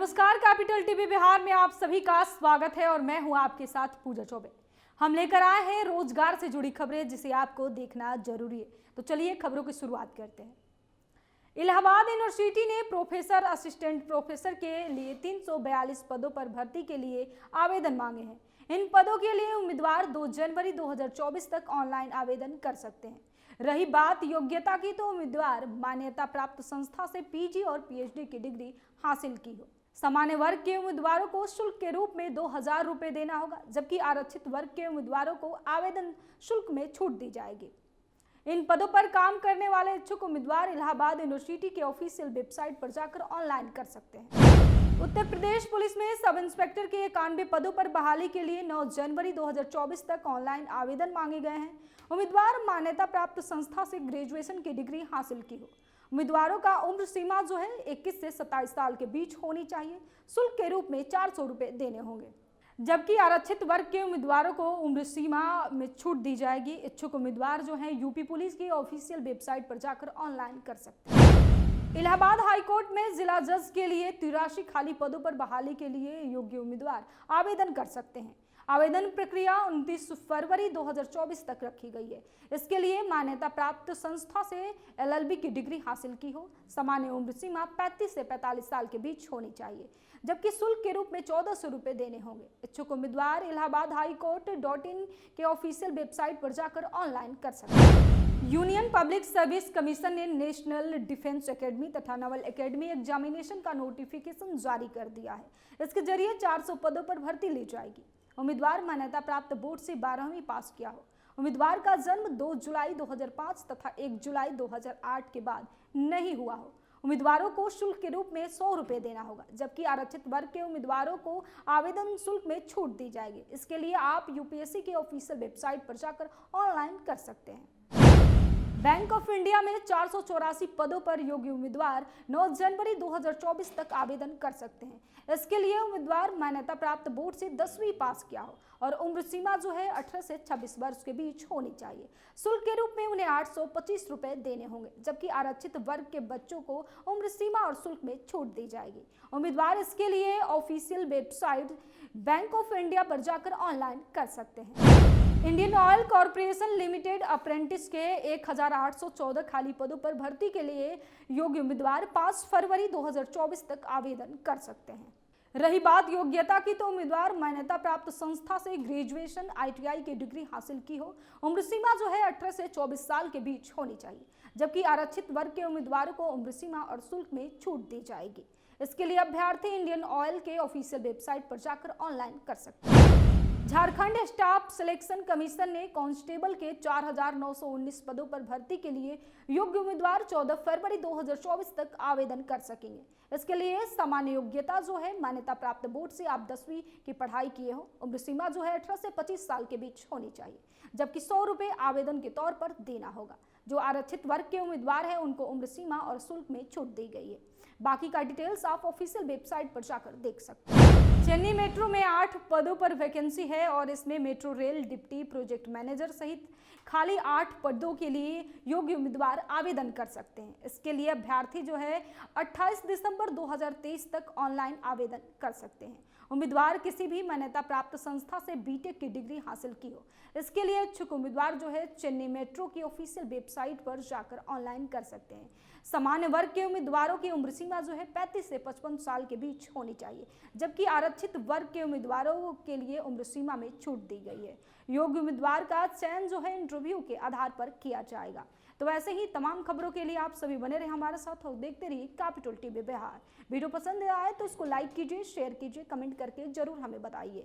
नमस्कार, capital TV Bihar में आप सभी का स्वागत है और मैं हूं आपके साथ पूजा चौबे। हम लेकर आए हैं रोजगार से जुड़ी खबरें जिसे आपको देखना जरूरी है। तो चलिए खबरों की शुरुआत करते हैं। इलाहाबाद यूनिवर्सिटी ने प्रोफेसर, असिस्टेंट प्रोफेसर के लिए 342 पदों पर भर्ती के लिए आवेदन मांगे हैं। इन पदों के लिए उम्मीदवार 2 जनवरी 2024 तक ऑनलाइन आवेदन कर सकते हैं। रही बात योग्यता की, तो उम्मीदवार मान्यता प्राप्त संस्था से पीजी और पीएचडी की डिग्री हासिल की हो। सामान्य वर्ग के उम्मीदवारों को शुल्क के रूप में 2000 रुपए देना होगा, जबकि आरक्षित वर्ग के उम्मीदवारों को आवेदन शुल्क में छूट दी जाएगी। इन पदों पर काम करने वाले इच्छुक उम्मीदवार इलाहाबाद यूनिवर्सिटी के ऑफिशियल वेबसाइट पर जाकर ऑनलाइन कर सकते हैं। उत्तर प्रदेश पुलिस में सब इंस्पेक्टर के 91 पदों पर बहाली के लिए 9 जनवरी 2024 तक ऑनलाइन आवेदन मांगे गए हैं। उम्मीदवार मान्यता प्राप्त संस्था से ग्रेजुएशन की डिग्री हासिल की हो। उम्मीदवारों का उम्र सीमा जो है 21 से 27 साल के बीच होनी चाहिए। शुल्क के रूप में 400 रुपए देने होंगे, जबकि आरक्षित वर्ग के उम्मीदवारों को उम्र सीमा में छूट दी जाएगी। इच्छुक उम्मीदवार जो हैं यूपी पुलिस की ऑफिशियल वेबसाइट पर जाकर ऑनलाइन कर सकते हैं। इलाहाबाद हाईकोर्ट में जिला जज के लिए 83 खाली पदों पर बहाली के लिए योग्य उम्मीदवार आवेदन कर सकते हैं। आवेदन प्रक्रिया 29 फरवरी 2024 तक रखी गई है। इसके लिए मान्यता प्राप्त संस्था से एलएलबी की डिग्री हासिल की हो। सामान्य उम्र सीमा 35 से 45 साल के बीच होनी चाहिए, जबकि शुल्क के रूप में 1400 रुपए देने होंगे। इच्छुक उम्मीदवार इलाहाबाद हाईकोर्ट.in के ऑफिशियल वेबसाइट पर जाकर ऑनलाइन कर सकते हैं। यूनियन पब्लिक सर्विस कमीशन ने नेशनल डिफेंस एकेडमी तथा नवल एकेडमी एग्जामिनेशन का नोटिफिकेशन जारी कर दिया है। इसके जरिए 400 पदों पर भर्ती ली जाएगी। उम्मीदवार मान्यता प्राप्त बोर्ड से 12वीं पास किया हो। उम्मीदवार का जन्म 2 जुलाई 2005 तथा 1 जुलाई 2008 के बाद नहीं हुआ हो। उम्मीदवारों को शुल्क के रूप में 100 रुपए देना होगा, जबकि आरक्षित वर्ग के उम्मीदवारों को आवेदन शुल्क में छूट दी जाएगी। इसके लिए आप यूपीएससी के ऑफिशियल वेबसाइट पर जाकर ऑनलाइन कर सकते हैं। बैंक ऑफ इंडिया में 484 पदों पर योग्य उम्मीदवार 9 जनवरी 2024 तक आवेदन कर सकते हैं। इसके लिए उम्मीदवार मान्यता प्राप्त बोर्ड से 10वीं पास किया हो और उम्र सीमा जो है 18 से 26 वर्ष के बीच होनी चाहिए। शुल्क के रूप में उन्हें 825 रुपए देने होंगे, जबकि आरक्षित वर्ग के बच्चों को उम्र सीमा और शुल्क में छूट दी जाएगी। उम्मीदवार इसके लिए official website bank of India पर जाकर ऑनलाइन कर सकते हैं। Indian oil corporation limited apprentice के 1814 खाली पदों पर भर्ती के लिए योग्य उम्मीदवार 5 फरवरी 2024 तक आवेदन कर सकते हैं। रही बात योग्यता की, तो उम्मीदवार मान्यता प्राप्त संस्था से ग्रेजुएशन आईटीआई की डिग्री हासिल की हो। उम्र सीमा जो है 18 से 24 साल के बीच होनी चाहिए, जबकि आरक्षित वर्ग के उम्मीदवारों को उम्र सीमा और शुल्क में छूट दी जाएगी। इसके लिए अभ्यर्थी इंडियन ऑयल के ऑफिशियल वेबसाइट पर जाकर ऑनलाइन कर सकते हैं। झारखंड स्टाफ सिलेक्शन कमीशन ने कांस्टेबल के 4919 पदों पर भर्ती के लिए योग्य उम्मीदवार 14 फरवरी 2024 तक आवेदन कर सकेंगे। इसके लिए सामान्य योग्यता जो है मान्यता प्राप्त बोर्ड से आप 10वीं की पढ़ाई किए हो। उम्र सीमा जो है 18 से 25 साल के बीच होनी चाहिए, जबकि 100 रुपए आवेदन के तौर पर देना होगा। जो आरक्षित वर्ग के उम्मीदवार है उनको उम्र सीमा और शुल्क में छूट दी गई है। बाकी का डिटेल्स आप ऑफिशियल वेबसाइट पर जाकर देख सकते हैं। चेन्नई मेट्रो में 8 पदों पर वैकेंसी है और इसमें metro rail deputy project manager सहित खाली 8 पदों के लिए योग्य उम्मीदवार आवेदन कर सकते हैं। इसके लिए अभ्यर्थी जो है 28 दिसंबर 2023 तक ऑनलाइन आवेदन कर सकते हैं। उम्मीदवार किसी भी मान्यता प्राप्त संस्था से बीटेक की डिग्री हासिल की हो। इसके लिए इच्छुक उम्मीदवार जो है चेन्नई मेट्रो की ऑफिशियल वेबसाइट पर जाकर ऑनलाइन कर सकते हैं। सामान्य वर्ग के उम्मीदवारों की उम्र सीमा जो है 35 से 55 साल के बीच होनी चाहिए, जबकि आरक्षित वर्ग के उम्मीदवारों के लिए उम्र सीमा में छूट दी गई है। योग्य उम्मीदवार का चयन जो है इंटरव्यू के आधार पर किया जाएगा। तो ऐसे ही तमाम खबरों के लिए आप सभी बने रहे हमारे साथ और देखते रहिए कैपिटल टीवी बिहार। वीडियो पसंद आए तो इसको लाइक कीजिए, शेयर कीजिए, कमेंट करके जरूर हमें बताइए।